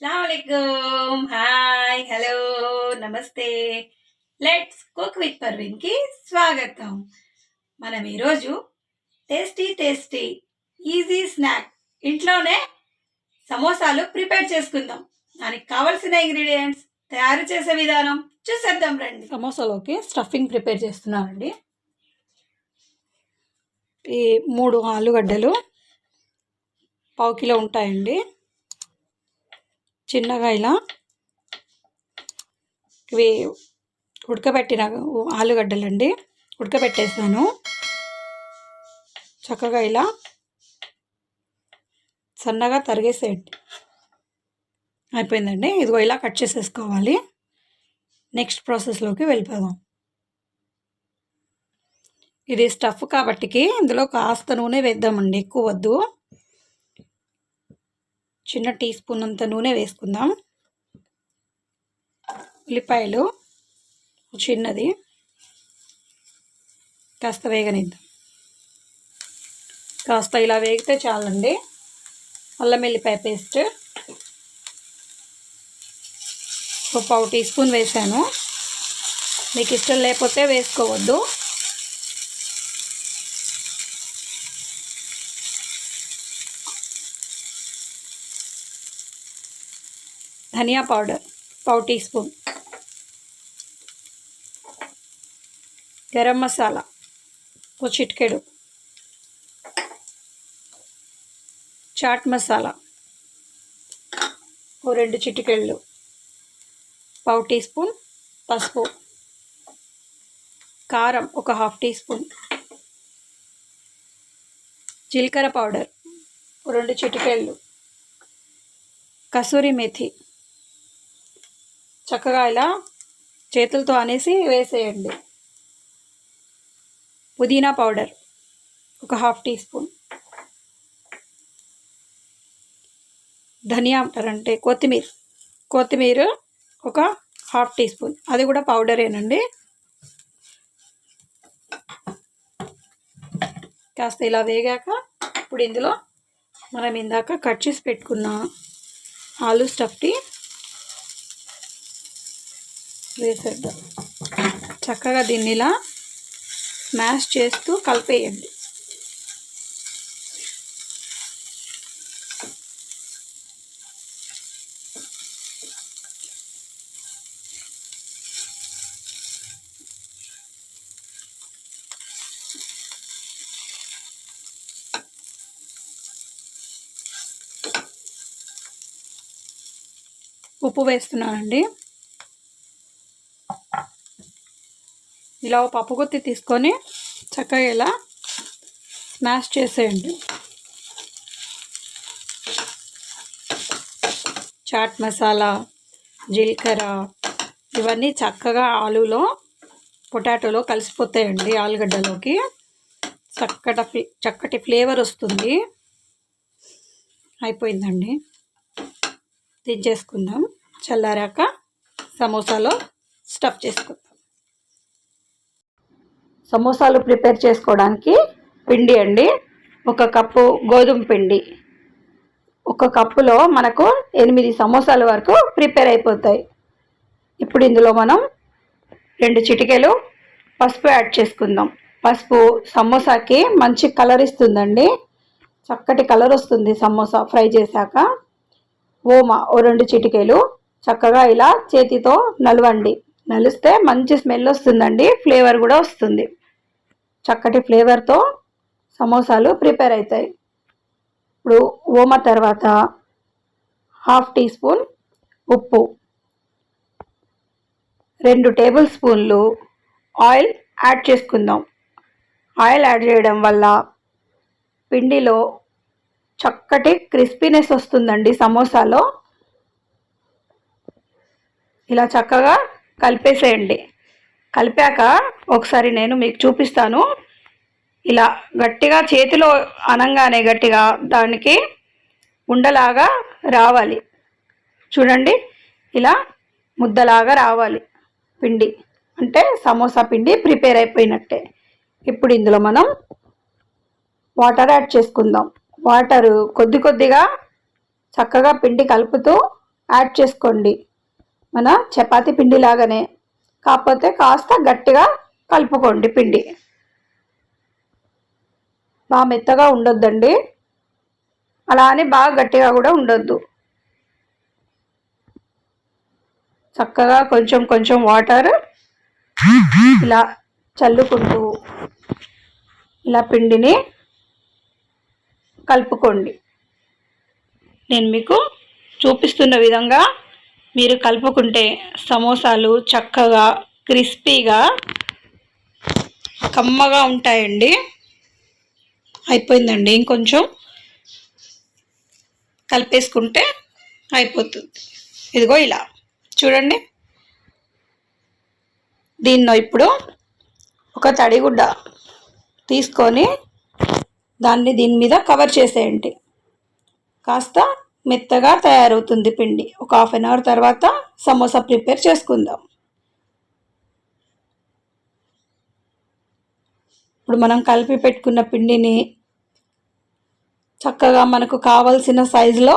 అస్సలాముఅలైకుం. Hi, hello, నమస్తే. Let's cook with పర్వీన్కి స్వాగతం. మనం ఈరోజు టేస్టీ టేస్టీ ఈజీ స్నాక్ ఇంట్లోనే సమోసాలు ప్రిపేర్ చేసుకుందాం. దానికి కావలసిన ఇంగ్రీడియంట్స్, తయారు చేసే విధానం చూసేద్దాం రండి. సమోసాలోకి స్టఫింగ్ ప్రిపేర్ చేస్తున్నానండి. ఈ 3 ఆలుగడ్డలు పావు కిలో ఉంటాయండి. చిన్నగా ఇలా ఇవి ఉడకబెట్టిన ఆలుగడ్డలండి, ఉడకబెట్టేసాను. చక్కగా ఇలా సన్నగా తరిగేసేయండి. అయిపోయిందండి. ఇదిగో ఇలా కట్ చేసేసుకోవాలి. నెక్స్ట్ ప్రాసెస్లోకి వెళ్ళిపోదాం. ఇది స్టఫ్ కాబట్టికి ఇందులో కాస్త నూనె వేద్దామండి, ఎక్కువ వద్దు. చిన్న టీ స్పూన్ అంత నూనె వేసుకుందాం. ఉల్లిపాయలు చిన్నది కాస్త వేగనిద్దాం. కాస్త ఇలా వేగితే చాలండి. అల్లం వెల్లిపాయ పేస్ట్ ఒక పావు టీ స్పూన్ వేసాను. మీకు ఇష్టం లేకపోతే వేసుకోవద్దు. ధనియా పౌడర్ పావు టీ స్పూన్, గరం మసాలా ఒక చిటికెడు, చాట్ మసాలా ఓ 2 చిటికెళ్ళు, పావు టీ స్పూన్ పసుపు, కారం ఒక హాఫ్ టీ స్పూన్, జీలకర్ర పౌడర్ 2 చిటికెళ్ళు, కసూరి మేథి చక్కగా ఇలా చేతులతో అనేసి వేసేయండి. పుదీనా పౌడర్ ఒక హాఫ్ టీ స్పూన్, ధనియా అంటే కొత్తిమీర ఒక హాఫ్ టీ స్పూన్, అది కూడా పౌడరేనండి. కాస్త ఇలా వేగాక ఇప్పుడు ఇందులో మనం ఇందాక కట్ చేసి పెట్టుకున్న ఆలు స్టఫ్ని వేసేద్దాం. చక్కగా దీన్ని ఇలా స్మాష్ చేస్తూ కలిపేయండి. ఉప్పు వేస్తున్నానండి. ఇలా పప్పు గుత్తి తీసుకొని చక్కగా ఇలా స్మాష్ చేసేయండి. చాట్ మసాలా, జీలకర్ర ఇవన్నీ చక్కగా పొటాటోలో కలిసిపోతాయండి. ఆలుగడ్డలోకి చక్కటి ఫ్లేవర్ వస్తుంది. అయిపోయిందండి. దించేసుకుందాం. చల్లారాక సమోసాలో స్టఫ్ చేసుకుందాం. సమోసాలు ప్రిపేర్ చేసుకోవడానికి పిండి అండి, 1 కప్పు గోధుమ పిండి. 1 కప్పులో మనకు 8 సమోసాల వరకు ప్రిపేర్ అయిపోతాయి. ఇప్పుడు ఇందులో మనం 2 చిటికెలు పసుపు యాడ్ చేసుకుందాం. పసుపు సమోసాకి మంచి కలర్ ఇస్తుందండి. చక్కటి కలర్ వస్తుంది సమోసా ఫ్రై చేశాక. ఓమా ఓ 2 చిటికెలు చక్కగా ఇలా చేతితో నలవండి. నలిస్తే మంచి స్మెల్ వస్తుందండి, ఫ్లేవర్ కూడా వస్తుంది. చక్కటి ఫ్లేవర్తో సమోసాలు ప్రిపేర్ అవుతాయి. ఇప్పుడు ఓమా తర్వాత హాఫ్ టీ స్పూన్ ఉప్పు, 2 టేబుల్ స్పూన్లు ఆయిల్ యాడ్ చేసుకుందాం. ఆయిల్ యాడ్ చేయడం వల్ల పిండిలో చక్కటి క్రిస్పీనెస్ వస్తుందండి సమోసాలో. ఇలా చక్కగా కలిపేసేయండి. కలిపాక ఒకసారి నేను మీకు చూపిస్తాను. ఇలా గట్టిగా చేతిలో అనంగానే గట్టిగా దానికి ఉండలాగా రావాలి. చూడండి, ఇలా ముద్దలాగా రావాలి పిండి, అంటే సమోసా పిండి ప్రిపేర్ అయిపోయినట్టే. ఇప్పుడు ఇందులో మనం వాటర్ యాడ్ చేసుకుందాం. వాటరు కొద్దిగా చక్కగా పిండి కలుపుతూ యాడ్ చేసుకోండి. మన చపాతీ పిండి లాగానే, కాకపోతే కాస్త గట్టిగా కలుపుకోండి. పిండి బాగా మెత్తగా ఉండొద్దండి, అలా అని బాగా గట్టిగా కూడా ఉండొద్దు. చక్కగా కొంచెం కొంచెం వాటర్ ఇలా చల్లుకుంటూ ఇలా పిండిని కలుపుకోండి. నేను మీకు చూపిస్తున్న విధంగా మీరు కలుపుకుంటే సమోసాలు చక్కగా క్రిస్పీగా కమ్మగా ఉంటాయండి. అయిపోయిందండి, ఇంకొంచెం కలిపేసుకుంటే అయిపోతుంది. ఇదిగో ఇలా చూడండి. దీన్ని ఇప్పుడు ఒక తడిగుడ్డ తీసుకొని దాన్ని దీని మీద కవర్ చేసేయండి. కాస్త మెత్తగా తయారవుతుంది పిండి. ఒక హాఫ్ అన్ అవర్ తర్వాత సమోసా ప్రిపేర్ చేసుకుందాం. ఇప్పుడు మనం కలిపి పెట్టుకున్న పిండిని చక్కగా మనకు కావలసిన సైజులో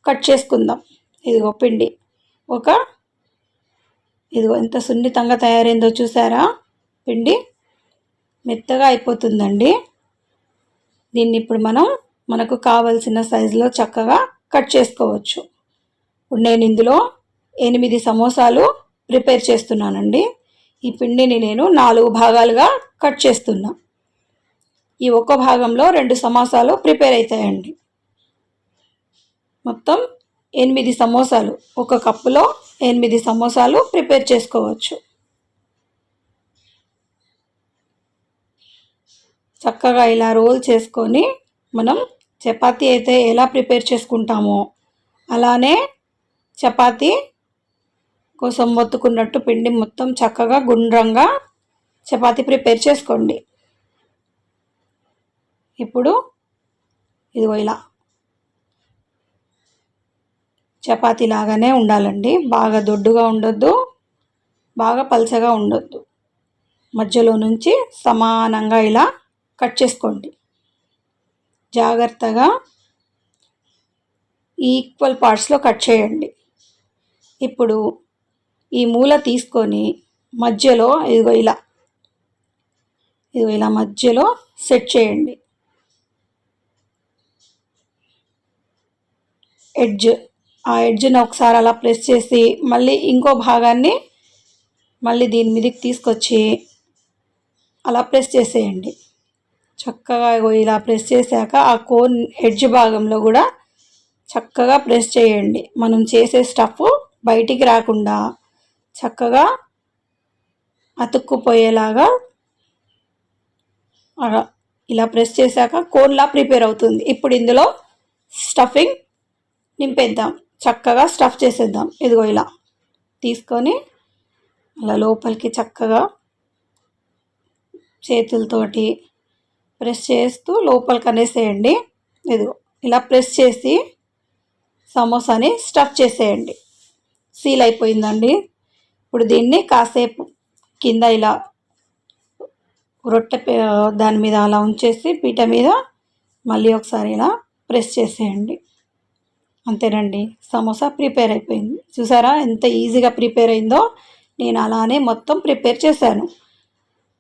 కట్ చేసుకుందాం. ఇదిగో పిండి ఇదిగో ఎంత సున్నితంగా తయారైందో చూసారా? పిండి మెత్తగా అయిపోతుందండి. దీన్ని ఇప్పుడు మనకు కావలసిన సైజులో చక్కగా కట్ చేసుకోవచ్చు. ఇప్పుడు నేను ఇందులో 8 సమోసాలు ప్రిపేర్ చేస్తున్నానండి. ఈ పిండిని నేను 4 భాగాలుగా కట్ చేస్తున్నా. ఈ ఒక్క భాగంలో 2 సమోసాలు ప్రిపేర్ అవుతాయండి. మొత్తం 8 సమోసాలు, ఒక కప్పులో 8 సమోసాలు ప్రిపేర్ చేసుకోవచ్చు. చక్కగా ఇలా రోల్ చేసుకొని మనం చపాతీ అయితే ఎలా ప్రిపేర్ చేసుకుంటామో అలానే చపాతీ కోసం ఒత్తుకున్నట్టు పిండి మొత్తం చక్కగా గుండ్రంగా చపాతీ ప్రిపేర్ చేసుకోండి. ఇప్పుడు ఇదిగో ఇలా చపాతీ లాగానే ఉండాలండి. బాగా దొడ్డుగా ఉండొద్దు, బాగా పల్చగా ఉండొద్దు. మధ్యలో నుంచి సమానంగా ఇలా కట్ చేసుకోండి. జాగ్రత్తగా ఈక్వల్ పార్ట్స్లో కట్ చేయండి. ఇప్పుడు ఈ మూల తీసుకొని మధ్యలో ఇదిగో ఇలా మధ్యలో సెట్ చేయండి. ఆ ఎడ్జ్ని ఒకసారి అలా ప్రెస్ చేసి మళ్ళీ ఇంకో భాగాన్ని మళ్ళీ దీని మీదకి తీసుకొచ్చి అలా ప్రెస్ చేసేయండి. చక్కగా ఇలా ప్రెస్ చేశాక ఆ కోన్ ఎడ్జ్ భాగంలో కూడా చక్కగా ప్రెస్ చేయండి. మనం చేసే స్టఫ్ బయటికి రాకుండా చక్కగా అతుక్కుపోయేలాగా ఇలా ప్రెస్ చేశాక కోన్లా ప్రిపేర్ అవుతుంది. ఇప్పుడు ఇందులో స్టఫింగ్ నింపేద్దాం. చక్కగా స్టఫ్ చేసేద్దాం. ఇదిగో ఇలా తీసుకొని అలా లోపలికి చక్కగా చేతులతోటి ప్రెస్ చేస్తూ లోపలికి అనేసేయండి. ఇదిగో ఇలా ప్రెస్ చేసి సమోసాని స్టఫ్ చేసేయండి. సీల్ అయిపోయిందండి. ఇప్పుడు దీన్ని కాసేపు కింద ఇలా రొట్టె దాని మీద అలా ఉంచేసి పీట మీద మళ్ళీ ఒకసారి ఇలా ప్రెస్ చేసేయండి. అంతేనండి, సమోసా ప్రిపేర్ అయిపోయింది. చూసారా ఎంత ఈజీగా ప్రిపేర్ అయిందో? నేను అలానే మొత్తం ప్రిపేర్ చేశాను.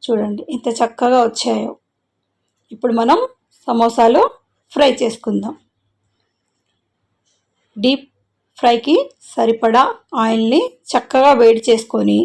చూడండి ఎంత చక్కగా వచ్చాయో. ఇప్పుడు మనం సమోసాలు ఫ్రై చేసుకుందాం. డీప్ ఫ్రైకి సరిపడా ఆయిల్ని చక్కగా వేడి చేసుకొని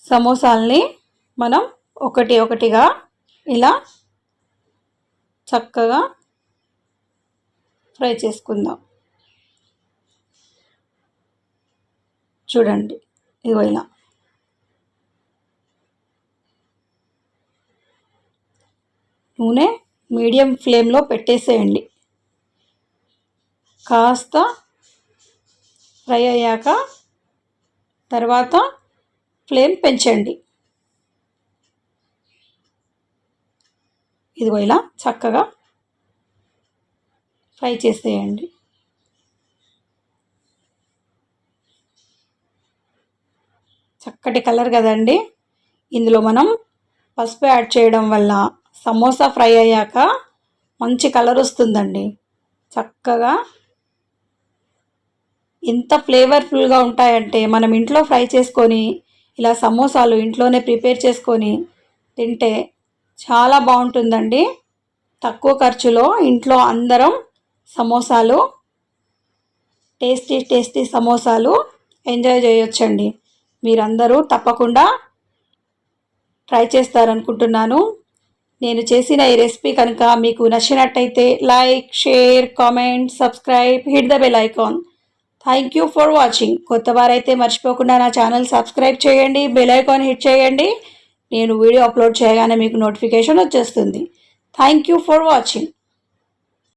సమోసాల్ని మనం ఒకటి ఒకటిగా ఇలా చక్కగా ఫ్రై చేసుకుందాం. చూడండి ఇగో ఇలా నూనె మీడియం ఫ్లేమ్లో పెట్టేసేయండి. కాస్త ఫ్రై అయ్యాక తర్వాత ఫ్లేమ్ పెంచండి. ఇదిగో ఇలా చక్కగా ఫ్రై చేసేయండి. చక్కటి కలర్ కదండి. ఇందులో మనం పసుపు యాడ్ చేయడం వల్ల సమోసా ఫ్రై అయ్యాక మంచి కలర్ వస్తుందండి. చక్కగా ఎంత ఫ్లేవర్ఫుల్గా ఉంటాయంటే మనం ఇంట్లో ఫ్రై చేసుకొని ఇలా సమోసాలు ఇంట్లోనే ప్రిపేర్ చేసుకొని తింటే చాలా బాగుంటుందండి. తక్కువ ఖర్చులో ఇంట్లో అందరం సమోసాలు టేస్టీ సమోసాలు ఎంజాయ్ చేయొచ్చండి. మీరందరూ తప్పకుండా ట్రై చేస్తారనుకుంటున్నాను. నేను చేసిన ఈ రెసిపీ కనుక మీకు నచ్చినట్టయితే like, share, comment, subscribe, hit the bell icon. Thank you for watching. కొత్త వారైతే మర్చిపోకుండా నా ఛానల్ సబ్స్క్రైబ్ చేయండి, బెల్ ఐకాన్ హిట్ చేయండి. నేను వీడియో అప్లోడ్ చేయగానే మీకు నోటిఫికేషన్ వచ్చేస్తుంది. Thank you for watching.